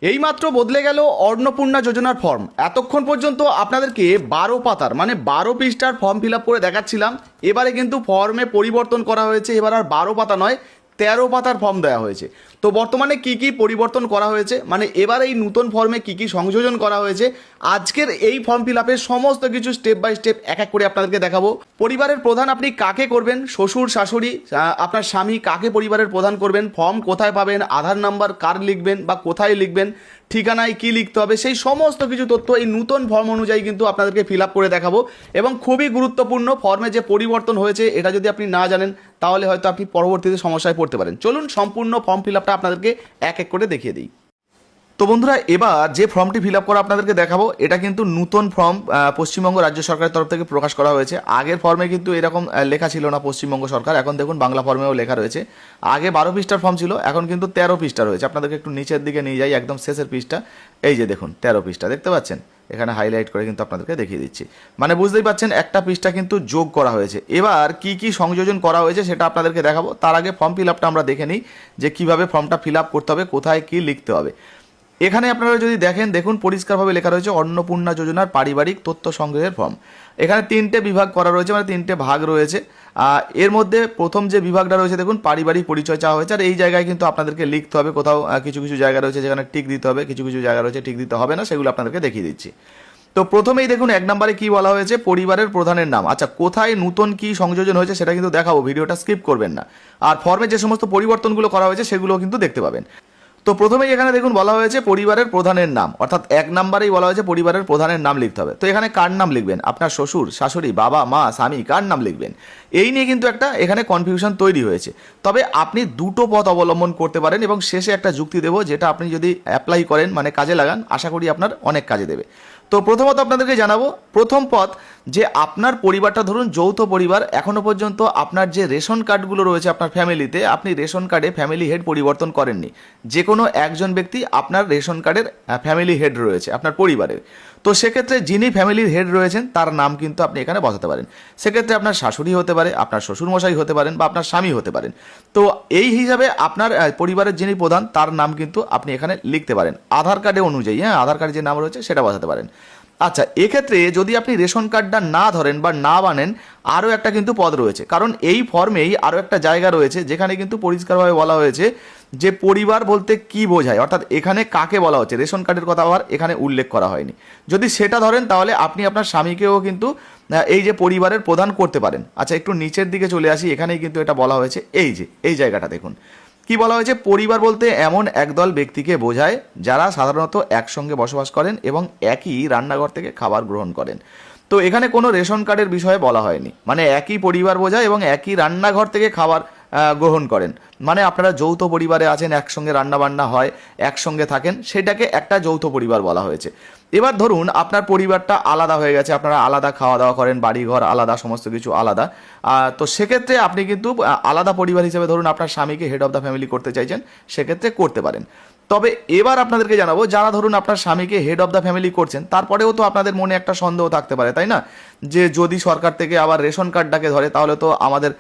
এইমাত্র বদলে গেল অন্নপূর্ণা যোজনার ফর্ম। এতক্ষণ পর্যন্ত আপনাদেরকে 12 পাতার মানে 12 পৃষ্ঠার ফর্ম ফিল আপ করে দেখাচ্ছিলাম। এবারে কিন্তু ফর্মে পরিবর্তন করা হয়েছে। এবার আর 12 পাতা নয়, 13 পাতার ফর্ম দেওয়া হয়েছে। তো বর্তমানে কি কি পরিবর্তন করা হয়েছে, মানে এবার এই নতুন ফর্মে কি কি সংযোজন করা হয়েছে, আজকের এই ফর্ম ফিল আপের সমস্ত কিছু স্টেপ বাই স্টেপ এক এক করে আপনাদেরকে দেখাবো। পরিবারের প্রধান আপনি কাকে করবেন, শ্বশুর শাশুড়ি, আপনার স্বামী, কাকে পরিবারের প্রধান করবেন, ফর্ম কোথায় পাবেন, আধার নাম্বার কার লিখবেন বা কোথায় লিখবেন, ঠিকানায় কি লিখতে হবে, সেই সমস্ত কিছু তথ্য এই নতুন ফর্ম অনুযায়ী কিন্তু আপনাদেরকে ফিল আপ করে দেখাবো। এবং খুবই গুরুত্বপূর্ণ, ফর্মে যে পরিবর্তন হয়েছে এটা যদি আপনি না জানেন তাহলে হয়তো আপনি পরবর্তীতে সমস্যায় পড়তে পারেন। চলুন সম্পূর্ণ ফর্ম ফিল আপটা আপনাদেরকে এক এক করে দেখিয়ে দিই। তো বন্ধুরা, এবার যে ফর্মটি ফিল আপ করা আপনাদেরকে দেখাবো এটা কিন্তু নতুন ফর্ম, পশ্চিমবঙ্গ রাজ্য সরকারের তরফ থেকে প্রকাশ করা হয়েছে। আগের ফর্মে কিন্তু এরকম লেখা ছিল না পশ্চিমবঙ্গ সরকার, এখন দেখুন বাংলা ফর্মেও লেখা রয়েছে। আগে 12 পৃষ্ঠার ফর্ম ছিল, এখন কিন্তু 13 পৃষ্ঠা রয়েছে। আপনাদেরকে একটু নিচের দিকে নিয়ে যাই, একদম শেষের পৃষ্ঠা, এই যে দেখুন 13 পৃষ্ঠা দেখতে পাচ্ছেন, এখানে হাইলাইট করে কিন্তু আপনাদেরকে দেখিয়ে দিচ্ছি। মানে বুঝতেই পাচ্ছেন একটা পৃষ্ঠা কিন্তু যোগ করা হয়েছে। এবার কি কি সংযোজন করা হয়েছে সেটা আপনাদেরকে দেখাবো। তার আগে ফর্ম ফিল আপটা আমরা দেখে নিই যে কীভাবে ফর্মটা ফিল আপ করতে হবে, কোথায় কি লিখতে হবে। এখানে আপনারা যদি দেখেন, দেখুন পরিষ্কারভাবে লেখা রয়েছে অন্নপূর্ণা যোজনার পারিবারিক তথ্য সংগ্রহের ফর্ম। এখানে 3টে বিভাগ করা রয়েছে, মানে 3টে ভাগ রয়েছে। এর মধ্যে প্রথম যে বিভাগটা রয়েছে দেখুন পারিবারিক পরিচয় চাওয়া হয়েছে। আর এই জায়গায় কিন্তু আপনাদেরকে লিখতে হবে, কোথাও কিছু কিছু জায়গা রয়েছে যেখানে টিক দিতে হবে, কিছু কিছু জায়গা রয়েছে টিক দিতে হবে না, সেগুলো আপনাদেরকে দেখিয়ে দিচ্ছি। তো প্রথমেই দেখুন 1 নম্বরে কি বলা হয়েছে, পরিবারের প্রধানের নাম। আচ্ছা, কোথায় নতুন কি সংযোজন হয়েছে সেটা কিন্তু দেখাবো, ভিডিওটা স্কিপ করবেন না। আর ফর্মে যে সমস্ত পরিবর্তনগুলো করা হয়েছে সেগুলো কিন্তু দেখতে পাবেন। তো প্রথমেই এখানে দেখুন বলা হয়েছে পরিবারের প্রধানের নাম, অর্থাৎ 1 নম্বরেই বলা হয়েছে পরিবারের প্রধানের নাম লিখতে হবে। তো এখানে কার নাম লিখবেন, আপনার শ্বশুর শাশুড়ি, বাবা মা, স্বামী, কার নাম লিখবেন, এই নিয়ে কিন্তু একটা এখানে কনফিউশন তৈরি হয়েছে। তবে আপনি দুটো পথ অবলম্বন করতে পারেন এবং শেষে একটা যুক্তি দেবো, যেটা আপনি যদি অ্যাপ্লাই করেন মানে কাজে লাগান, আশা করি আপনার অনেক কাজে দেবে। তো প্রথমত আপনাদেরকে জানাবো, প্রথম পথ যে আপনার পরিবারটা ধরুন যৌথ পরিবার, এখনো পর্যন্ত আপনার যে রেশন কার্ডগুলো রয়েছে আপনার ফ্যামিলিতে, আপনি রেশন কার্ডে ফ্যামিলি হেড পরিবর্তন করেননি। যে কোনো একজন ব্যক্তি আপনার রেশন কার্ডের ফ্যামিলি হেড রয়েছে আপনার পরিবারের। তো সেক্ষেত্রে যিনি ফ্যামিলির হেড রয়েছেন তার নাম কিন্তু আপনি এখানে বসাতে পারেন। সেক্ষেত্রে আপনার শাশুড়ি হতে পারে, আপনার শ্বশুরমশাই হতে পারেন, বা আপনার স্বামী হতে পারেন। তো এই হিসাবে আপনার পরিবারের যিনি প্রধান তার নাম কিন্তু আপনি এখানে লিখতে পারেন আধার কার্ডে অনুযায়ী। হ্যাঁ, আধার কার্ডে যে নাম রয়েছে সেটা বসাতে পারেন। আচ্ছা, এক্ষেত্রে যদি আপনি রেশন কার্ডটা না ধরেন বা না বানেন, আরও একটা কিন্তু পদ রয়েছে। কারণ এই ফর্মেই আরও একটা জায়গা রয়েছে যেখানে কিন্তু পরিষ্কারভাবে বলা হয়েছে যে পরিবার বলতে কি বোঝায়, অর্থাৎ এখানে কাকে বলা হচ্ছে, রেশন কার্ডের কথা আবার এখানে উল্লেখ করা হয়নি। যদি সেটা ধরেন তাহলে আপনি আপনার স্বামীকেও কিন্তু এই যে পরিবারের প্রধান করতে পারেন। আচ্ছা, একটু নিচের দিকে চলে আসি, এখানেই কিন্তু এটা বলা হয়েছে, এই যে এই জায়গাটা দেখুন কি বলা হয়েছে, পরিবার বলতে এমন একদল ব্যক্তিকে বোঝায় যারা সাধারণত একসঙ্গে বসবাস করেন এবং একই রান্নাঘর থেকে খাবার গ্রহণ করেন। তো এখানে কোনো রেশন কার্ডের বিষয়ে বলা হয়নি, মানে একই পরিবার বোঝায় এবং একই রান্নাঘর থেকে খাবার গ্রহণ করেন। মানে আপনারা যৌথ পরিবারে আছেন, একসঙ্গে রান্নাবান্না হয়, একসঙ্গে থাকেন, সেটাকে একটা যৌথ পরিবার বলা হয়েছে। এবার ধরুন আপনার পরিবারটা আলাদা হয়ে গেছে, আপনারা আলাদা খাওয়া দাওয়া করেন, বাড়িঘর আলাদা, সমস্ত কিছু আলাদা। তো সেক্ষেত্রে আপনি কিন্তু আলাদা পরিবার হিসেবে ধরুন আপনার স্বামীকে হেড অফ দ্য ফ্যামিলি করতে চাইছেন, সেক্ষেত্রে করতে পারেন। তবে এবার আপনাদেরকে জানাবো, যারা ধরুন আপনার স্বামীকে হেড অফ দ্য ফ্যামিলি করছেন, তারপরেও তো আপনাদের মনে একটা সন্দেহ থাকতে পারে, তাই না, যে যদি সরকার থেকে আবার রেশন কার্ডটাকে ধরে তাহলে তো আমাদের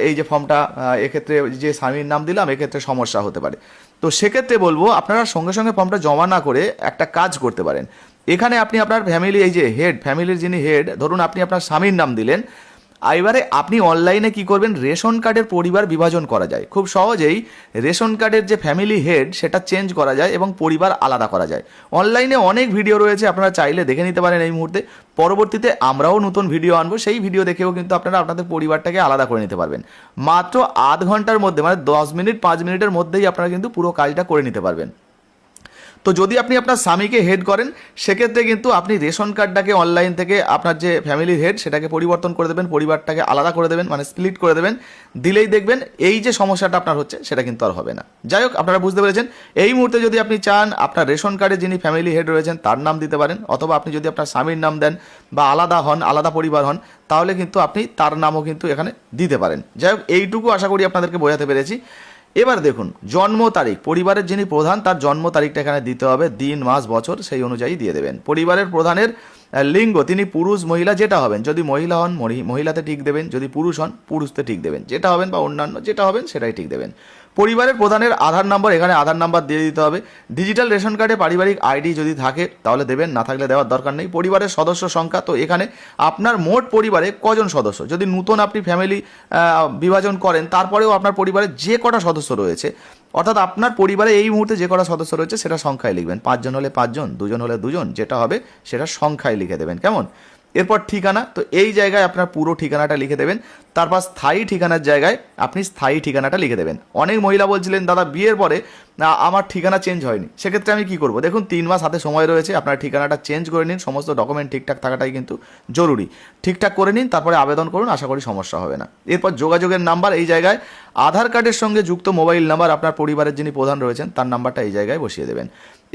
এই যে ফর্মটা, এক্ষেত্রে যে স্বামীর নাম দিলাম এক্ষেত্রে সমস্যা হতে পারে। তো সেক্ষেত্রে বলবো আপনারা সঙ্গে সঙ্গে ফর্মটা জমা না করে একটা কাজ করতে পারেন। এখানে আপনি আপনার ফ্যামিলি, এই যে হেড, ফ্যামিলির যিনি হেড, ধরুন আপনি আপনার স্বামীর নাম দিলেন। এবারে আপনি অনলাইনে কি করবেন, রেশন কার্ডের পরিবার বিভাজন করা যায় খুব সহজেই। রেশন কার্ডের যে ফ্যামিলি হেড সেটা চেঞ্জ করা যায় এবং পরিবার আলাদা করা যায়। অনলাইনে অনেক ভিডিও রয়েছে, আপনারা চাইলে দেখে নিতে পারেন এই মুহূর্তে। পরবর্তীতে আমরাও নতুন ভিডিও আনবো, সেই ভিডিও দেখেও কিন্তু আপনারা আপনাদের পরিবারটাকে আলাদা করে নিতে পারবেন। মাত্র আধ ঘন্টার মধ্যে, মানে 10 মিনিট 5 মিনিটের মধ্যেই আপনারা কিন্তু পুরো কাজটা করে নিতে পারবেন। তো যদি আপনি আপনার স্বামীকে হেড করেন, সেক্ষেত্রে কিন্তু আপনি রেশন কার্ডটাকে অনলাইন থেকে আপনার যে ফ্যামিলির হেড সেটাকে পরিবর্তন করে দেবেন, পরিবারটাকে আলাদা করে দেবেন, মানে স্প্লিট করে দেবেন। দিলেই দেখবেন এই যে সমস্যাটা আপনার হচ্ছে সেটা কিন্তু আর হবে না। যাই হোক, আপনারা বুঝতে পেরেছেন। এই মুহূর্তে যদি আপনি চান আপনার রেশন কার্ডে যিনি ফ্যামিলি হেড রয়েছেন তার নাম দিতে পারেন, অথবা আপনি যদি আপনার স্বামীর নাম দেন বা আলাদা হন, আলাদা পরিবার হন, তাহলে কিন্তু আপনি তার নামও কিন্তু এখানে দিতে পারেন। যাই হোক, এইটুকু আশা করি আপনাদেরকে বোঝাতে পেরেছি। এবার দেখুন জন্ম তারিখ, পরিবারের যিনি প্রধান তার জন্ম তারিখটা এখানে দিতে হবে, দিন মাস বছর সেই অনুযায়ী দিয়ে দেবেন। পরিবারের প্রধানের লিঙ্গ, তিনি পুরুষ মহিলা যেটা হবেন, যদি মহিলা হন মহিলাতে ঠিক দেবেন, যদি পুরুষ হন পুরুষতে ঠিক দেবেন, যেটা হবেন, বা অন্যান্য যেটা হবেন সেটাই ঠিক দেবেন। পরিবারের প্রধানের আধার নম্বর, এখানে আধার নাম্বার দিয়ে দিতে হবে। ডিজিটাল রেশন কার্ডে পারিবারিক আইডি যদি থাকে তাহলে দেবেন, না থাকলে দেওয়ার দরকার নেই। পরিবারের সদস্য সংখ্যা, তো এখানে আপনার মোট পরিবারে কজন সদস্য, যদি নতুন আপনি ফ্যামিলি বিভাজন করেন তারপরেও আপনার পরিবারে যে কটা সদস্য রয়েছে, অর্থাৎ আপনার পরিবারে এই মুহূর্তে যে কটা সদস্য রয়েছে সেটা সংখ্যায় লিখবেন। 5 জন হলে 5 জন, 2 জন হলে 2 জন, যেটা হবে সেটা সংখ্যায় লিখে দেবেন, কেমন? এরপর ঠিকানা, তো এই জায়গায় আপনার পুরো ঠিকানাটা লিখে দেবেন। তারপর স্থায়ী ঠিকানার জায়গায় আপনি স্থায়ী ঠিকানাটা লিখে দেবেন। অনেক মহিলা বলছিলেন দাদা বিয়ের পরে আমার ঠিকানা চেঞ্জ হয়নি, সেক্ষেত্রে আমি কি করব? দেখুন 3 মাস হাতে সময় রয়েছে, আপনার ঠিকানাটা চেঞ্জ করে নিন, সমস্ত ডকুমেন্ট ঠিকঠাক থাকাটাই কিন্তু জরুরি। ঠিকঠাক করে নিন, তারপরে আবেদন করুন, আশা করি সমস্যা হবে না। এরপর যোগাযোগের নাম্বার, এই জায়গায় আধার কার্ডের সঙ্গে যুক্ত মোবাইল নাম্বার, আপনার পরিবারের যিনি প্রধান রয়েছেন তার নাম্বারটা এই জায়গায় বসিয়ে দেবেন।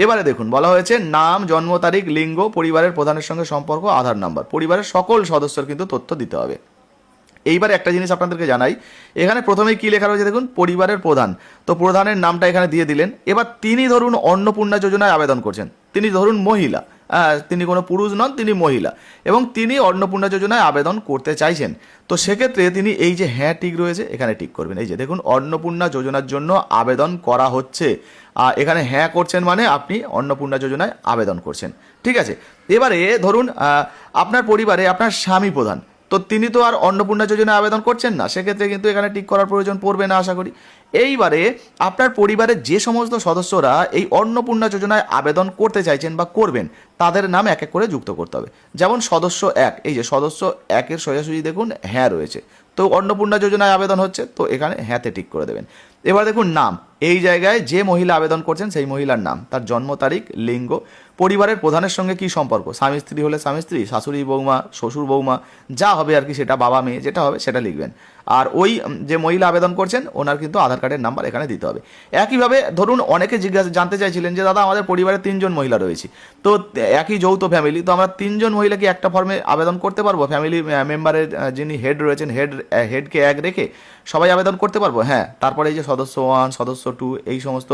এবারে দেখুন বলা হয়েছে নাম, জন্ম তারিখ, লিঙ্গ, পরিবারের প্রধানের সঙ্গে সম্পর্ক, আধার নাম্বার, পরিবারের সকল সদস্যর কিন্তু তথ্য দিতে হবে। এইবার একটা জিনিস আপনাদেরকে জানাই, এখানে প্রথমেই কি লেখা রয়েছে দেখুন, পরিবারের প্রধান, তো প্রধানের নামটা এখানে দিয়ে দিলেন। এবার তিনি ধরুন অন্নপূর্ণা যোজনায় আবেদন করছেন, তিনি ধরুন মহিলা, তিনি কোনো পুরুষ নন, তিনি মহিলা, এবং তিনি অন্নপূর্ণা যোজনায় আবেদন করতে চাইছেন। তো সেক্ষেত্রে তিনি এই যে হ্যাঁ টিক রয়েছে এখানে টিক করবেন। এই যে দেখুন অন্নপূর্ণা যোজনার জন্য আবেদন করা হচ্ছে, এখানে হ্যাঁ করছেন মানে আপনি অন্নপূর্ণা যোজনায় আবেদন করছেন, ঠিক আছে। এবারে ধরুন আপনার পরিবারে আপনার স্বামী প্রধান, তো তিনি তো আর অন্নপূর্ণা যোজনায় আবেদন করছেন না, সেক্ষেত্রে কিন্তু এখানে টিক করার প্রয়োজন পড়বে না আশা করি। এইবারে আপনার পরিবারের যে সমস্ত সদস্যরা এই অন্নপূর্ণা যোজনায় আবেদন করতে চাইছেন বা করবেন তাদের নাম এক এক করে যুক্ত করতে হবে। যেমন সদস্য 1, এই যে সদস্য 1-এর সোজাসুজি দেখুন হ্যাঁ রয়েছে, তো অন্নপূর্ণা যোজনায় আবেদন হচ্ছে, তো এখানে হ্যাঁতে টিক করে দেবেন। এবার দেখুন নাম, এই জায়গায় যে মহিলা আবেদন করছেন সেই মহিলার নাম, তার জন্ম তারিখ, লিঙ্গ, পরিবারের প্রধানের সঙ্গে কি সম্পর্ক, স্বামী স্ত্রী হলে স্বামী স্ত্রী, শাশুড়ি বৌমা, শ্বশুর বৌমা, যা হবে আর কি সেটা, বাবা মেয়ে যেটা হবে সেটা লিখবেন। আর ওই যে মহিলা আবেদন করছেন ওনার কিন্তু আধার কার্ডের নাম্বার এখানে দিতে হবে। একইভাবে ধরুন অনেকে জানতে চাইছিলেন যে দাদা আমাদের পরিবারে 3 জন মহিলা রয়েছে, তো একই যৌথ ফ্যামিলি, তো আমরা 3 জন মহিলা কি একটা ফর্মে আবেদন করতে পারবো? ফ্যামিলি মেম্বারের যিনি হেড রয়েছেন হেডকে 1 রেখে সবাই আবেদন করতে পারবো? হ্যাঁ। তারপরে এই যে সদস্য 1, সদস্য 2, এই সমস্ত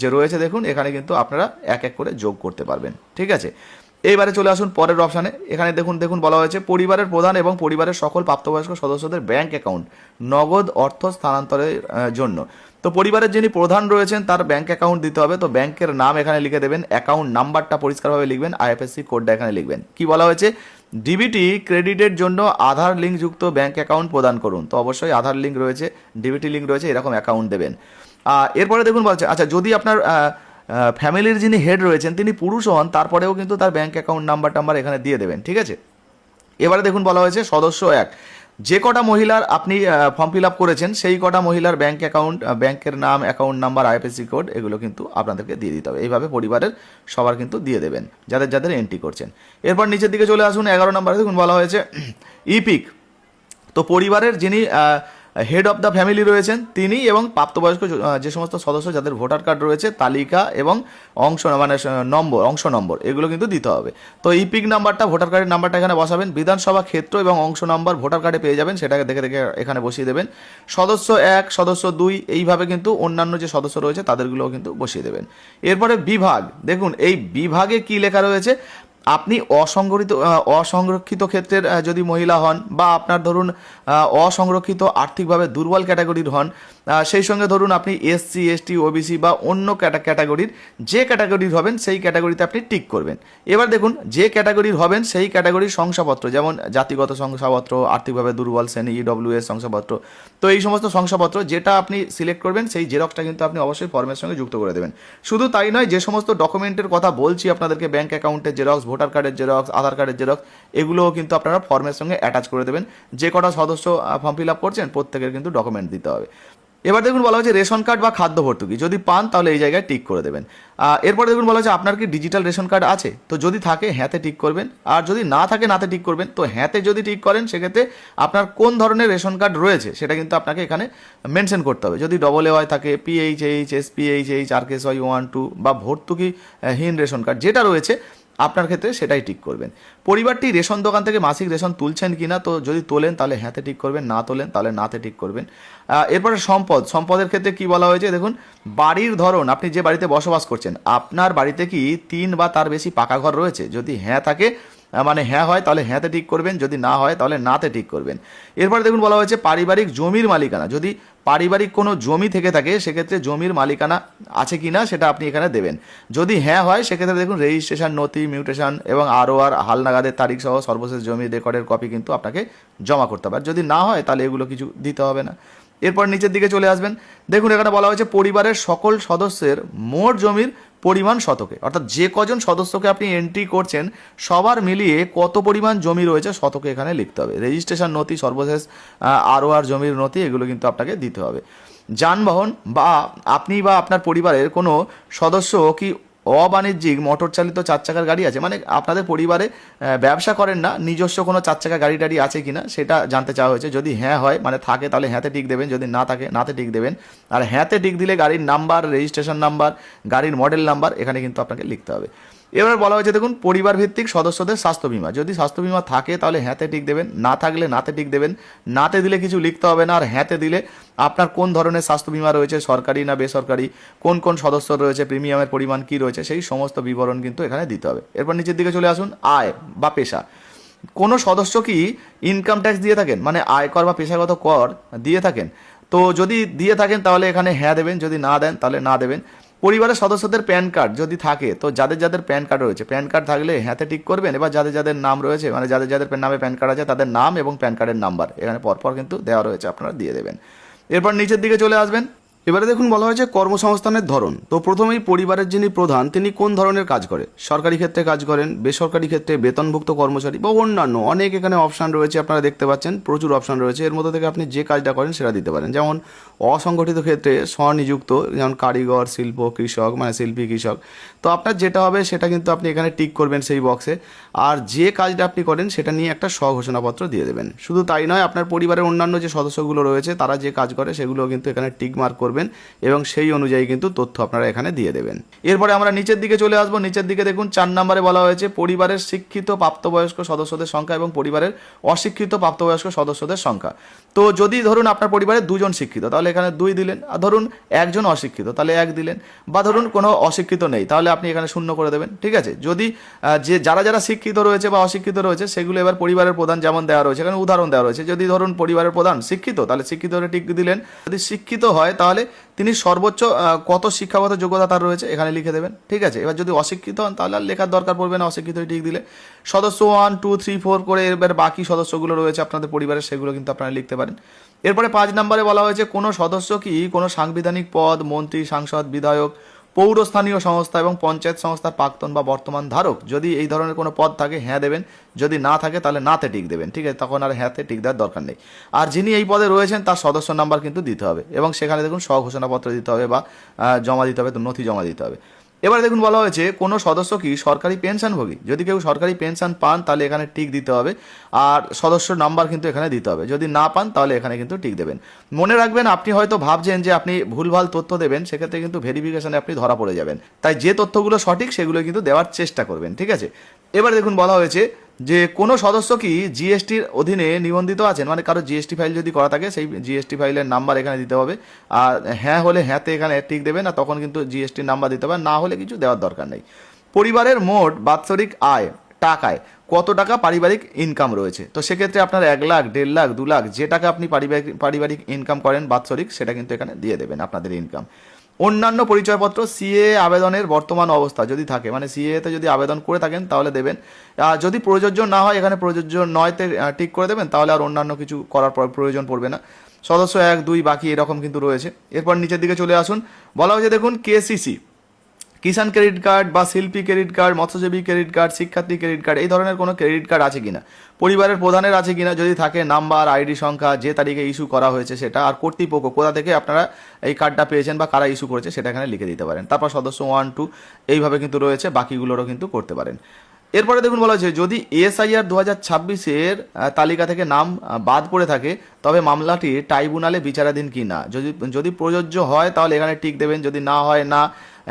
যে রয়েছে দেখুন এখানে কিন্তু আপনারা এক এক করে যোগ করতে পারবেন, ঠিক আছে। এইবারে চলে আসুন পরের অপশানে, এখানে দেখুন বলা হয়েছে পরিবারের প্রধান এবং পরিবারের সকল প্রাপ্তবয়স্ক সদস্যদের ব্যাংক অ্যাকাউন্ট নগদ অর্থ স্থানান্তরের জন্য। তো পরিবারের যিনি প্রধান রয়েছেন তার ব্যাংক অ্যাকাউন্ট দিতে হবে, তো ব্যাংকের নাম এখানে লিখে দেবেন, অ্যাকাউন্ট নাম্বারটা পরিষ্কারভাবে লিখবেন, আইএফএসসি কোডটা এখানে লিখবেন। কি বলা হয়েছে? ডিবিটি ক্রেডিটের জন্য আধার লিঙ্কযুক্ত ব্যাংক অ্যাকাউন্ট প্রদান করুন, তো অবশ্যই আধার লিঙ্ক রয়েছে, ডিবিটি লিঙ্ক রয়েছে, এরকম অ্যাকাউন্ট দেবেন। এরপরে দেখুন বলছে আচ্ছা যদি আপনার ফ্যামিলির যিনি হেড রয়েছেন তিনি পুরুষ হন তারপরেও কিন্তু তার ব্যাংক অ্যাকাউন্ট নাম্বার এখানে দিয়ে দেবেন, ঠিক আছে। এবারে দেখুন বলা হয়েছে সদস্য 1, যে কটা মহিলার আপনি ফর্ম ফিল আপ করেছেন সেই কটা মহিলার ব্যাংক অ্যাকাউন্ট, ব্যাংকের নাম, অ্যাকাউন্ট নাম্বার, আইএফএসসি কোড এগুলো কিন্তু আপনাদেরকে দিয়ে দিতে হবে। এইভাবে পরিবারের সবার কিন্তু দিয়ে দেবেন যাদের যাদের এন্ট্রি করছেন। এরপর নিচের দিকে চলে আসুন 11 নম্বরে, দেখুন বলা হয়েছে ইপিক, তো পরিবারের যিনি হেড অফ দ্য ফ্যামিলি রয়েছেন তিনি এবং প্রাপ্তবয়স্ক যে সমস্ত সদস্য যাদের ভোটার কার্ড রয়েছে তালিকা এবং অংশ নম্বর এগুলো কিন্তু দিতে হবে। তো ইপিক নাম্বারটা, ভোটার কার্ডের নাম্বারটা এখানে বসাবেন। বিধানসভা ক্ষেত্র এবং অংশ নম্বর ভোটার কার্ডে পেয়ে যাবেন, সেটাকে দেখে দেখে এখানে বসিয়ে দেবেন। সদস্য 1, সদস্য 2, এইভাবে কিন্তু অন্যান্য যে সদস্য রয়েছে তাদেরগুলোও কিন্তু বসিয়ে দেবেন। এরপরে বিভাগ, দেখুন এই বিভাগে কি লেখা রয়েছে, আপনি অসংরক্ষিত ক্ষেত্রের যদি মহিলা হন বা আপনার ধরুন অসংরক্ষিত আর্থিকভাবে দুর্বল ক্যাটাগরির হন, সেই সঙ্গে ধরুন আপনি এসসি, এসটি, ওবিসি বা অন্য ক্যাটাগরির যে ক্যাটাগরির হবেন সেই ক্যাটাগরিতে আপনি টিক করবেন। এবার দেখুন যে ক্যাটাগরির হবেন সেই ক্যাটাগরির শংসাপত্র, যেমন জাতিগত শংসাপত্র, আর্থিকভাবে দুর্বল শ্রেণী, ইডব্লিউএস শংসাপত্র, তো এই সমস্ত শংসাপত্র যেটা আপনি সিলেক্ট করবেন সেই জেরক্সটা কিন্তু আপনি অবশ্যই ফর্মের সঙ্গে যুক্ত করে দেবেন। শুধু তাই নয়, যে সমস্ত ডকুমেন্টের কথা বলছি আপনাদেরকে, ব্যাংক অ্যাকাউন্টের জেরক্স, ভোটার কার্ডের জেরক্স, আধার কার্ডের জেরক্স, এগুলোও কিন্তু আপনারা ফর্মের সঙ্গে অ্যাটাচ করে দেবেন। যে কটা সদস্য ফর্ম ফিল আপ করছেন প্রত্যেকের কিন্তু ডকুমেন্ট দিতে হবে। এবার দেখুন বলা হয়েছে রেশন কার্ড বা খাদ্য ভর্তুকি, যদি পান তাহলে এই জায়গায় টিক করে দেবেন। এরপরে দেখুন বলা হয়েছে আপনার কি ডিজিটাল রেশন কার্ড আছে, তো যদি থাকে হ্যাঁতে টিক করবেন, আর যদি না থাকে নাতে টিক করবেন। তো হ্যাঁতে যদি টিক করেন সেক্ষেত্রে আপনার কোন ধরনের রেশন কার্ড রয়েছে সেটা কিন্তু আপনাকে এখানে মেনশন করতে হবে। যদি AAY থাকে, PHH, SPHH, RKSY 1, 2 বা ভর্তুকিহীন রেশন কার্ড যেটা রয়েছে আপনার ক্ষেত্রে সেটাই টিক করবেন। পরিবারটি রেশন দোকান থেকে মাসিক রেশন তুলছেন কিনা, তো যদি তোলেন তাহলে হ্যাঁতে টিক করবেন, না তোলেন তাহলে নাতে টিক করবেন। এরপরে সম্পদের ক্ষেত্রে কি বলা হয়েছে দেখুন, বাড়ির ধরন, আপনি যে বাড়িতে বসবাস করছেন আপনার বাড়িতে কি 3 বা তার বেশি পাকা ঘর রয়েছে, যদি হ্যাঁ থাকে মানে হ্যাঁ হয় তাহলে হ্যাঁতে টিক করবেন, যদি না হয় তাহলে নাতে টিক করবেন। এরপরে দেখুন বলা হয়েছে পারিবারিক জমির মালিকানা, যদি পারিবারিক কোনো জমি থেকে থাকে সেক্ষেত্রে জমির মালিকানা আছে কি না সেটা আপনি এখানে দেবেন। যদি হ্যাঁ হয় সেক্ষেত্রে দেখুন রেজিস্ট্রেশন নথি, মিউটেশন এবং আর হালনাগাদের তারিখ সহ সর্বশেষ জমির রেকর্ডের কপি কিন্তু আপনাকে জমা করতে হবে। আর যদি না হয় তাহলে এগুলো কিছু দিতে হবে না। এরপর নিচের দিকে চলে আসবেন, দেখুন এখানে বলা হয়েছে পরিবারের সকল সদস্যের মোট জমির পরিমাণ শতকে, অর্থাৎ যে কজন সদস্যকে আপনি এন্ট্রি করছেন সবার মিলিয়ে কত পরিমাণ জমি রয়েছে শতকে এখানে লিখতে হবে। রেজিস্ট্রেশন নথি, সর্বশেষ আর জমির নথি, এগুলো কিন্তু আপনাকে দিতে হবে। যানবাহন বা আপনি বা আপনার পরিবারের কোনো সদস্য কি অবাণিজ্যিক মোটর চালিত 4 চাকার গাড়ি আছে, মানে আপনাদের পরিবারে ব্যবসা করেন না, নিজস্ব কোনো 4 চাকা গাড়ি টাড়ি আছে কিনা সেটা জানতে চাওয়া হয়েছে। যদি হ্যাঁ হয় মানে থাকে তাহলে হ্যাঁতে টিক দেবেন, যদি না থাকে নাতে টিক দেবেন। আর হ্যাঁতে টিক দিলে গাড়ির নাম্বার, রেজিস্ট্রেশন নাম্বার, গাড়ির মডেল নাম্বার এখানে কিন্তু আপনাকে লিখতে হবে। এবার বলা হয়েছে দেখুন পরিবার ভিত্তিক সদস্যদের স্বাস্থ্য বিমা, যদি স্বাস্থ্য বিমা থাকে তাহলে হ্যাঁতে টিক দেবেন, না থাকলে নাতে টিক দেবেন। নাতে দিলে কিছু লিখতে হবে না, আর হ্যাঁতে দিলে আপনার কোন ধরনের স্বাস্থ্য বিমা রয়েছে, সরকারি না বেসরকারি, কোন কোন সদস্য রয়েছে, প্রিমিয়ামের পরিমাণ কী রয়েছে, সেই সমস্ত বিবরণ কিন্তু এখানে দিতে হবে। এরপর নিচের দিকে চলে আসুন, আয় বা পেশা, কোনো সদস্য কি ইনকাম ট্যাক্স দিয়ে থাকেন, মানে আয়কর বা পেশাগত কর দিয়ে থাকেন, তো যদি দিয়ে থাকেন তাহলে এখানে হ্যাঁ দেবেন, যদি না দেন তাহলে না দেবেন। পরিবারের সদস্যদের প্যান কার্ড যদি থাকে, তো যাদের যাদের প্যান কার্ড রয়েছে প্যান কার্ড থাকলে হ্যাঁতে টিক করবেন। এবার যাদের যাদের নাম রয়েছে, মানে যাদের যাদের নামে প্যান কার্ড আছে তাদের নাম এবং প্যান কার্ডের নাম্বার এখানে পরপর কিন্তু দেওয়া রয়েছে, আপনারা দিয়ে দেবেন। এরপর নিচের দিকে চলে আসবেন, এবারে দেখুন বলা হয়েছে কর্মসংস্থানের ধরন। তো প্রথমেই পরিবারের যিনি প্রধান তিনি কোন ধরনের কাজ করে, সরকারি ক্ষেত্রে কাজ করেন, বেসরকারি ক্ষেত্রে বেতনভুক্ত কর্মচারী বা অন্যান্য অনেক এখানে অপশান রয়েছে, আপনারা দেখতে পাচ্ছেন প্রচুর অপশান রয়েছে। এর মধ্যে থেকে আপনি যে কাজটা করেন সেটা দিতে পারেন। যেমন অসংগঠিত ক্ষেত্রে স্বনিযুক্ত, যেমন কারিগর, শিল্প, কৃষক, মানে শিল্পী, কৃষক। তো আপনার যেটা হবে সেটা কিন্তু আপনি এখানে টিক করবেন সেই বক্সে, আর যে কাজটা আপনি করেন সেটা নিয়ে একটা স্বঘোষণাপত্র দিয়ে দেবেন। শুধু তাই নয়, আপনার পরিবারের অন্যান্য যে সদস্যগুলো রয়েছে তারা যে কাজ করে সেগুলো কিন্তু এখানে টিক মার্ক করবেন এবং সেই অনুযায়ী কিন্তু তথ্য আপনারা এখানে দিয়ে দেবেন। এরপরে আমরা নিচের দিকে চলে আসবো, নিচের দিকে দেখুন 4 নম্বরে বলা হয়েছে পরিবারের শিক্ষিত প্রাপ্তবয়স্ক সদস্যদের সংখ্যা এবং পরিবারের অশিক্ষিত প্রাপ্তবয়স্ক সদস্যদের সংখ্যা। তো যদি ধরুন আপনার পরিবারে 2 জন শিক্ষিত তাহলে এখানে 2 দিলেন, আর ধরুন 1 জন অশিক্ষিত তাহলে 1 দিলেন, বা ধরুন কোনো অশিক্ষিত নেই তাহলে আপনি এখানে 0 করে দেবেন, ঠিক আছে। যদি যে যারা যারা শিক্ষিত রয়েছে বা অশিক্ষিত রয়েছে সেগুলো এবার পরিবারের প্রধান যেমন দেওয়া রয়েছে এখানে উদাহরণ দেওয়া রয়েছে। যদি ধরুন পরিবারের প্রধান শিক্ষিত তাহলে শিক্ষিত টিক দিলেন, যদি শিক্ষিত হয় তাহলে তিনি সর্বোচ্চ কত শিক্ষাগত যোগ্যতা তার রয়েছে এখানে লিখে দেবেন, ঠিক আছে। এবার যদি অশিক্ষিত হন তাহলে আর লেখার দরকার পড়বে না, অশিক্ষিত টিক দিলে। সদস্য 1, 2, 3, 4 করে এবার বাকি সদস্যগুলো রয়েছে আপনাদের পরিবারের সেগুলো কিন্তু আপনারা লিখতে পারেন। এরপরে 5 নম্বরে বলা হয়েছে কোনো সদস্য কি কোনো সাংবিধানিক পদ, মন্ত্রী, সাংসদ, বিধায়ক, পৌরস্থানীয় সংস্থা এবং পঞ্চায়েত সংস্থার প্রাক্তন বা বর্তমান ধারক, যদি এই ধরনের কোনো পদ থাকে হ্যাঁ দেবেন, যদি না থাকে তাহলে নাতে টিক দেবেন, ঠিক আছে। তখন আর হ্যাঁতে টিক দেওয়ার দরকার নেই। আর যিনি এই পদে রয়েছেন তার সদস্য নাম্বার কিন্তু দিতে হবে এবং সেখানে দেখুন স্বঘোষণাপত্র দিতে হবে বা জমা দিতে হবে, তো নথি জমা দিতে হবে। এবারে দেখুন বলা হয়েছে কোনো সদস্য কি সরকারি পেনশনভোগী, যদি কেউ সরকারি পেনশন পান তাহলে এখানে টিক দিতে হবে আর সদস্য নাম্বার কিন্তু এখানে দিতে হবে, যদি না পান তাহলে এখানে কিন্তু টিক দেবেন। মনে রাখবেন আপনি হয়তো ভাবছেন যে আপনি ভুলভাল তথ্য দেবেন, সেক্ষেত্রে কিন্তু ভেরিফিকেশনে আপনি ধরা পড়ে যাবেন, তাই যে তথ্যগুলো সঠিক সেগুলো কিন্তু দেওয়ার চেষ্টা করবেন, ঠিক আছে। এবার দেখুন বলা হয়েছে যে কোনো সদস্য কি জিএসটির অধীনে নিবন্ধিত আছেন, মানে কারো জিএসটি ফাইল যদি করা থাকে সেই জিএসটি ফাইলের নাম্বার এখানে দিতে হবে, আর হ্যাঁ হলে হ্যাঁতে এখানে টিক দেবেন, আর তখন কিন্তু জিএসটির নাম্বার দিতে হবে, না হলে কিছু দেওয়ার দরকার নেই। পরিবারের মোট বাৎসরিক আয় টাকায় কত টাকা পারিবারিক ইনকাম রয়েছে, তো সেক্ষেত্রে আপনার 1 লাখ, 1.5 লাখ, 2 লাখ যে টাকা আপনি পারিবারিক ইনকাম করেন বাৎসরিক সেটা কিন্তু এখানে দিয়ে দেবেন আপনাদের ইনকাম। অন্যান্য পরিচয়পত্র, সিএ আবেদনের বর্তমান অবস্থা যদি থাকে, মানে সিএতে যদি আবেদন করে থাকেন তাহলে দেবেন, যদি প্রযোজ্য না হয় এখানে প্রযোজ্য নয়তে টিক করে দেবেন, তাহলে আর অন্যান্য কিছু করার প্রয়োজন পড়বে না। সদস্য 1, 2 বাকি এরকম কিন্তু রয়েছে। এরপর নিচের দিকে চলে আসুন, বলা হয়েছে দেখুন কেসিসি, কিষাণ ক্রেডিট কার্ড বা শিল্পী ক্রেডিট কার্ড, মৎস্যজীবী ক্রেডিট কার্ড, শিক্ষার্থী ক্রেডিট কার্ড, এই ধরনের কোনো ক্রেডিট কার্ড আছে কিনা, পরিবারের প্রধানের আছে কিনা, যদি থাকে নাম্বার, আইডি সংখ্যা, যে তারিখে ইস্যু করা হয়েছে সেটা, আর কর্তৃপক্ষ কোথা থেকে আপনারা এই কার্ডটা পেয়েছেন বা কারা ইস্যু করেছে সেটা এখানে লিখে দিতে পারেন। তারপর সদস্য 1, 2 এইভাবে কিন্তু রয়েছে, বাকিগুলোরও কিন্তু করতে পারেন। এরপরে দেখুন বলা হয়েছে যদি এসআইআর 2026-এর তালিকা থেকে নাম বাদ পড়ে থাকে তবে মামলাটি ট্রাইব্যুনালে বিচারাধীন কি না, যদি প্রযোজ্য হয় তাহলে এখানে টিক দেবেন, যদি না হয় না,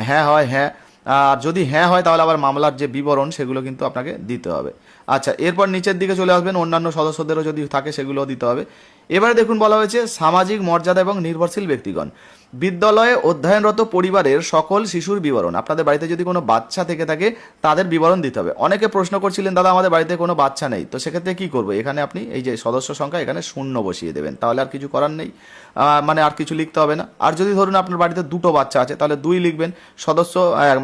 হ্যাঁ হয় হ্যাঁ, আর যদি হ্যাঁ হয় তাহলে আবার মামলার যে বিবরণ সেগুলো কিন্তু আপনাকে দিতে হবে। আচ্ছা, এরপর নিচের দিকে চলে আসবেন, অন্যান্য সদস্যদেরও যদি থাকে সেগুলোও দিতে হবে। এবারে দেখুন বলা হয়েছে সামাজিক মর্যাদা এবং নির্ভরশীল ব্যক্তিগণ, বিদ্যালয়ে অধ্যয়নরত পরিবারের সকল শিশুর বিবরণ। আপনাদের বাড়িতে যদি কোনো বাচ্চা থেকে থাকে তাদের বিবরণ দিতে হবে। অনেকে প্রশ্ন করছিলেন দাদা আমাদের বাড়িতে কোনো বাচ্চা নেই, তো সেক্ষেত্রে কী করবো, এখানে আপনি এই যে সদস্য সংখ্যা এখানে 0 বসিয়ে দেবেন, তাহলে আর কিছু করার নেই, মানে আর কিছু লিখতে হবে না। আর যদি ধরুন আপনার বাড়িতে 2টো বাচ্চা আছে তাহলে 2 লিখবেন, সদস্য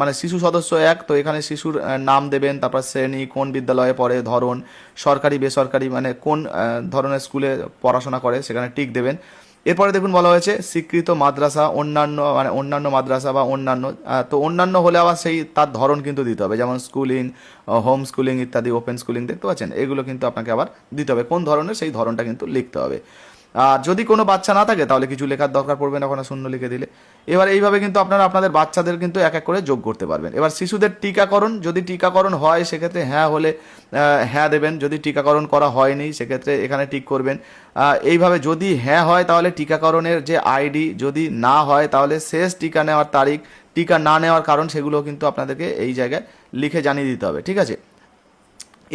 মানে শিশু সদস্য 1, তো এখানে শিশুর নাম দেবেন, তারপর শ্রেণী, কোন বিদ্যালয়ে পড়ে, ধরন সরকারি বেসরকারি মানে কোন ধরনের স্কুলে পড়াশোনা করে সেখানে টিক দেবেন। এরপরে দেখুন বলা হয়েছে স্বীকৃত মাদ্রাসা, অন্যান্য মানে অন্যান্য মাদ্রাসা বা অন্যান্য, তো অন্যান্য হলে আবার সেই তার ধরন কিন্তু দিতে হবে, যেমন স্কুলিং, হোম স্কুলিং ইত্যাদি, ওপেন স্কুলিং দেখতে পাচ্ছেন, এগুলো কিন্তু আপনাকে আবার দিতে হবে, কোন ধরনের সেই ধরনটা কিন্তু লিখতে হবে। আর যদি কোনো বাচ্চা না থাকে তাহলে কিছু লেখার দরকার পড়বে না, ওখানে 0 লিখে দিলে। এবার এইভাবে কিন্তু আপনারা আপনাদের বাচ্চাদের কিন্তু এক এক করে যোগ করতে পারবেন। এবার শিশুদের টিকাকরণ, যদি টিকাকরণ হয় সেক্ষেত্রে হ্যাঁ হলে হ্যাঁ দেবেন, যদি টিকাকরণ করা হয়নি সেক্ষেত্রে এখানে টিক করবেন। এইভাবে যদি হ্যাঁ হয় তাহলে টিকাকরণের যে আইডি, যদি না হয় তাহলে শেষ টিকা নেওয়ার তারিখ, টিকা না নেওয়ার কারণ, সেগুলো কিন্তু আপনাদেরকে এই জায়গায় লিখে জানিয়ে দিতে হবে, ঠিক আছে।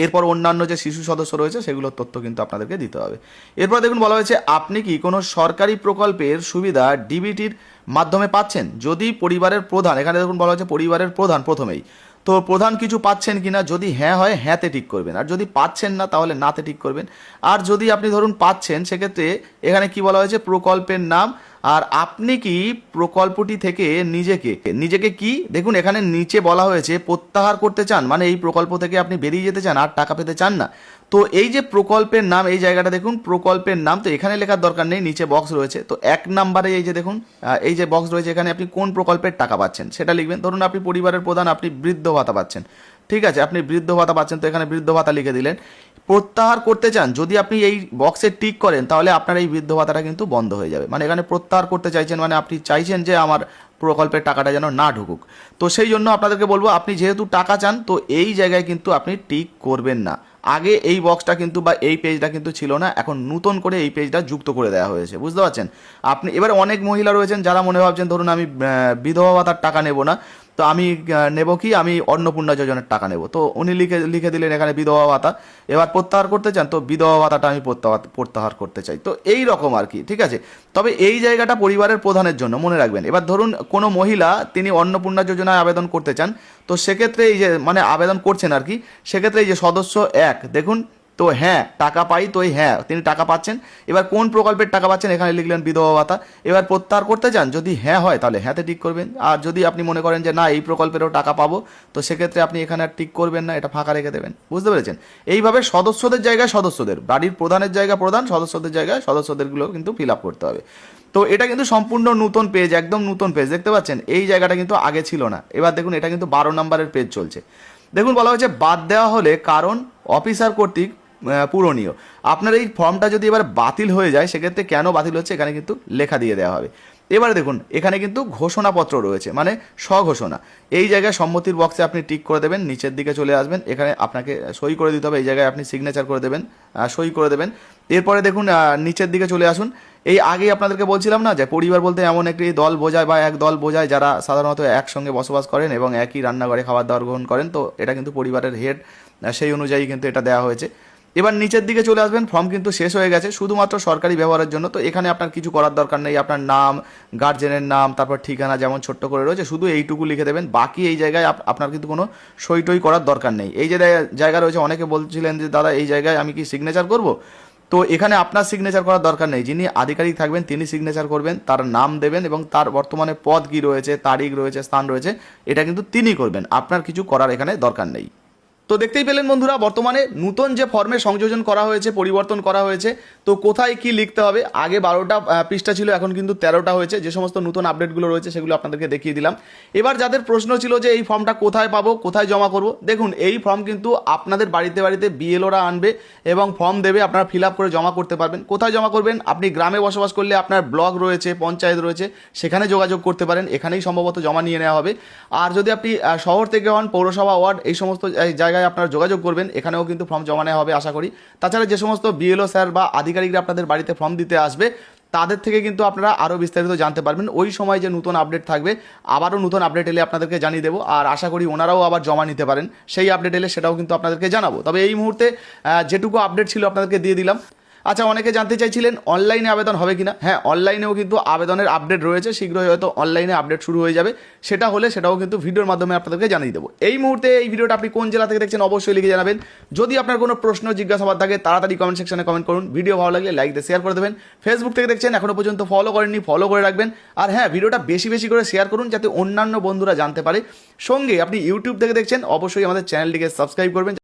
এরপর অন্যান্য যে শিশু সদস্য রয়েছে সেগুলোর তথ্য কিন্তু আপনাদেরকে দিতে হবে। এরপর দেখুন বলা হয়েছে আপনি কি কোনো সরকারি প্রকল্পের সুবিধা ডিবিটির মাধ্যমে পাচ্ছেন, যদি পরিবারের প্রধান, এখানে দেখুন বলা হয়েছে পরিবারের প্রধান প্রথমেই, তো প্রধান কিছু পাচ্ছেন কিনা, যদি হ্যাঁ হয় হ্যাঁতে টিক করবেন, আর যদি পাচ্ছেন না তাহলে নাতে টিক করবেন। আর যদি আপনি ধরুন পাচ্ছেন সেক্ষেত্রে এখানে কি বলা হয়েছে প্রকল্পের নাম, আর আপনি কি প্রকল্পটি থেকে নিজেকে নিজেকে কি দেখুন এখানে নিচে বলা হয়েছে প্রত্যাহার করতে চান, মানে এই প্রকল্প থেকে আপনি বেরিয়ে যেতে চান আর টাকা পেতে চান না। তো এই যে প্রকল্পের নাম, এই জায়গাটা দেখুন প্রকল্পের নাম, তো এখানে লেখার দরকার নেই, নিচে বক্স রয়েছে, তো 1 নম্বরে এই যে দেখুন এই যে বক্স রয়েছে এখানে আপনি কোন প্রকল্পের টাকা পাচ্ছেন সেটা লিখবেন। ধরুন আপনি পরিবারের প্রধান, আপনি বৃদ্ধ ভাতা পাচ্ছেন, ঠিক আছে, আপনি বৃদ্ধ ভাতা পাচ্ছেন, তো এখানে বৃদ্ধ ভাতা লিখে দিলেন। প্রত্যাহার করতে চান, যদি আপনি এই বক্সে টিক করেন তাহলে আপনার এই বৃদ্ধ ভাতাটা কিন্তু বন্ধ হয়ে যাবে, মানে এখানে প্রত্যাহার করতে চাইছেন মানে আপনি চাইছেন যে আমার প্রকল্পের টাকাটা যেন না ঢুকুক, তো সেই জন্য আপনাদেরকে বলবো আপনি যেহেতু টাকা চান তো এই জায়গায় কিন্তু আপনি টিক করবেন না। আগে এই বক্সটা কিন্তু বা এই পেজটা কিন্তু ছিল না, এখন নতুন করে এই পেজটা যুক্ত করে দেওয়া হয়েছে, বুঝতে পারছেন। আপনি এবারে অনেক মহিলা রয়েছেন যারা মনে ভাবছেন ধরুন আমি বিধবা ভাতার টাকা নেব না, তো আমি নেব কি, আমি অন্নপূর্ণা যোজনার টাকা নেব, তো উনি লিখে দিলেন এখানে বিধবা ভাতা। এবার প্রত্যাহার করতে চান, তো বিধবা ভাতাটা আমি প্রত্যাহার করতে চাই, তো এই রকম আর কি, ঠিক আছে। তবে এই জায়গাটা পরিবারের প্রধানের জন্য মনে রাখবেন। এবার ধরুন কোনো মহিলা তিনি অন্নপূর্ণা যোজনায় আবেদন করতে চান, তো সেক্ষেত্রে এই যে মানে আবেদন করছেন আর কি, সেক্ষেত্রে এই যে সদস্য 1 দেখুন, তো হ্যাঁ টাকা পাই, তো এই হ্যাঁ তিনি টাকা পাচ্ছেন। এবার কোন প্রকল্পের টাকা পাচ্ছেন এখানে লিখলেন বিধবা ভাতা। এবার প্রত্যাহার করতে চান, যদি হ্যাঁ হয় তাহলে হ্যাঁতে টিক করবেন, আর যদি আপনি মনে করেন যে না এই প্রকল্পেরও টাকা পাবো, তো সেক্ষেত্রে আপনি এখানে আর টিক করবেন না, এটা ফাঁকা রেখে দেবেন, বুঝতে পেরেছেন। এইভাবে সদস্যদের জায়গায় সদস্যদের, বাড়ির প্রধানের জায়গা প্রধান, সদস্যদের জায়গায় সদস্যদেরগুলো কিন্তু ফিল আপ করতে হবে। তো এটা কিন্তু সম্পূর্ণ নতুন পেজ, একদম নতুন পেজ, দেখতে পাচ্ছেন এই জায়গাটা কিন্তু আগে ছিল না। এবার দেখুন এটা কিন্তু 12 নম্বরের পেজ চলছে। দেখুন বলা হয়েছে বাদ দেওয়া হলে কারণ অফিসার কর্তৃক পূরণীয়। আপনার এই ফর্মটা যদি এবার বাতিল হয়ে যায় সেক্ষেত্রে কেন বাতিল হচ্ছে এখানে কিন্তু লেখা দিয়ে দেওয়া হবে। এবারে দেখুন এখানে কিন্তু ঘোষণাপত্র রয়েছে, মানে স্বঘোষণা, এই জায়গায় সম্মতির বক্সে আপনি টিক করে দেবেন, নিচের দিকে চলে আসবেন, এখানে আপনাকে সই করে দিতে হবে, এই জায়গায় আপনি সিগনেচার করে দেবেন, সই করে দেবেন। এরপরে দেখুন নিচের দিকে চলে আসুন। এই আগেই আপনাদেরকে বলছিলাম না যে পরিবার বলতে এমন একটি দল বোঝায় বা এক দল বোঝায় যারা সাধারণত একসঙ্গে বসবাস করেন এবং একই রান্নাঘরে খাবার দাবার গ্রহণ করেন, তো এটা কিন্তু পরিবারের হেড, সেই অনুযায়ী কিন্তু এটা দেওয়া হয়েছে। এবার নিচের দিকে চলে আসবেন, ফর্ম কিন্তু শেষ হয়ে গেছে শুধুমাত্র সরকারি ব্যবহারের জন্য, তো এখানে আপনার কিছু করার দরকার নেই, আপনার নাম, গার্জেনের নাম, তারপর ঠিকানা যেমন ছোট্ট করে রয়েছে শুধু এইটুকু লিখে দেবেন, বাকি এই জায়গায় আপনার কিন্তু কোনো সই টই করার দরকার নেই। এই যে জায়গা রয়েছে অনেকে বলছিলেন যে দাদা এই জায়গায় আমি কি সিগনেচার করব, তো এখানে আপনার সিগনেচার করার দরকার নেই, যিনি আধিকারিক থাকবেন তিনি সিগনেচার করবেন, তার নাম দেবেন এবং তার বর্তমানে পদ কী রয়েছে, তারিখ রয়েছে, স্থান রয়েছে, এটা কিন্তু তিনি করবেন, আপনার কিছু করার এখানে দরকার নেই। তো দেখতেই পেলেন বন্ধুরা বর্তমানে নতুন যে ফর্মে সংযোজন করা হয়েছে, পরিবর্তন করা হয়েছে, তো কোথায় কি লিখতে হবে, আগে 12টা পৃষ্ঠা ছিল এখন কিন্তু 13টা হয়েছে, যে সমস্ত নতুন আপডেটগুলো রয়েছে সেগুলো আপনাদেরকে দেখিয়ে দিলাম। এবার যাদের প্রশ্ন ছিল যে এই ফর্মটা কোথায় পাবো, কোথায় জমা করব, দেখুন এই ফর্ম কিন্তু আপনাদের বাড়িতে বাড়িতে বিএলওরা আনবে এবং ফর্ম দেবে, আপনারা ফিল আপ করে জমা করতে পারবেন। কোথায় জমা করবেন, আপনি গ্রামে বসবাস করলে আপনার ব্লক রয়েছে, পঞ্চায়েত রয়েছে, সেখানে যোগাযোগ করতে পারেন, এখানেই সম্ভবত জমা নিয়ে নেওয়া হবে। আর যদি আপনি শহর থেকে হন, পৌরসভা, ওয়ার্ড, এই সমস্ত জায়গায় আপনারা যোগাযোগ করবেন, এখানেও কিন্তু ফর্ম জমা নেওয়া হবে আশা করি। তাছাড়া যে সমস্ত বিএলও স্যার বা আধিকারিকরা আপনাদের বাড়িতে ফর্ম দিতে আসবে তাদের থেকে কিন্তু আপনারা আরও বিস্তারিত জানতে পারবেন, ওই সময় যে নতুন আপডেট থাকবে, আবারও নতুন আপডেট এলে আপনাদেরকে জানিয়ে দেবো, আর আশা করি ওনারাও আবার জমা নিতে পারেন, সেই আপডেট এলে সেটাও কিন্তু আপনাদেরকে জানাবো। তবে এই মুহূর্তে যেটুকু আপডেট ছিল আপনাদেরকে দিয়ে দিলাম। আচ্ছা, অনেকে জানতে চাইছিলেন অনলাইনে আবেদন হবে কিনা। হ্যাঁ, অনলাইনেও কিন্তু আবেদনের আপডেট রয়েছে, শীঘ্রই হয়তো অনলাইনে আপডেট শুরু হয়ে যাবে। সেটা হলে সেটাও কিন্তু ভিডিওর মাধ্যমে আপনাদেরকে জানিয়ে দেবো। এই মুহূর্তে এই ভিডিওটা আপনি কোন জেলা থেকে দেখছেন অবশ্যই লিখে জানাবেন। যদি আপনার কোনো প্রশ্ন জিজ্ঞাসাবাদ থাকে তাড়াতাড়ি কমেন্ট সেকশনে কমেন্ট করুন। ভিডিও ভালো লাগলে লাইক দিয়ে শেয়ার করে দেবেন। ফেসবুক থেকে দেখছেন এখনো পর্যন্ত ফলো করেননি, ফলো করে রাখবেন। আর হ্যাঁ, ভিডিওটা বেশি বেশি করে শেয়ার করুন যাতে অন্যান্য বন্ধুরা জানতে পারে। সঙ্গে আপনি ইউটিউব থেকে দেখছেন অবশ্যই আমাদের চ্যানেলটিকে সাবস্ক্রাইব করবেন।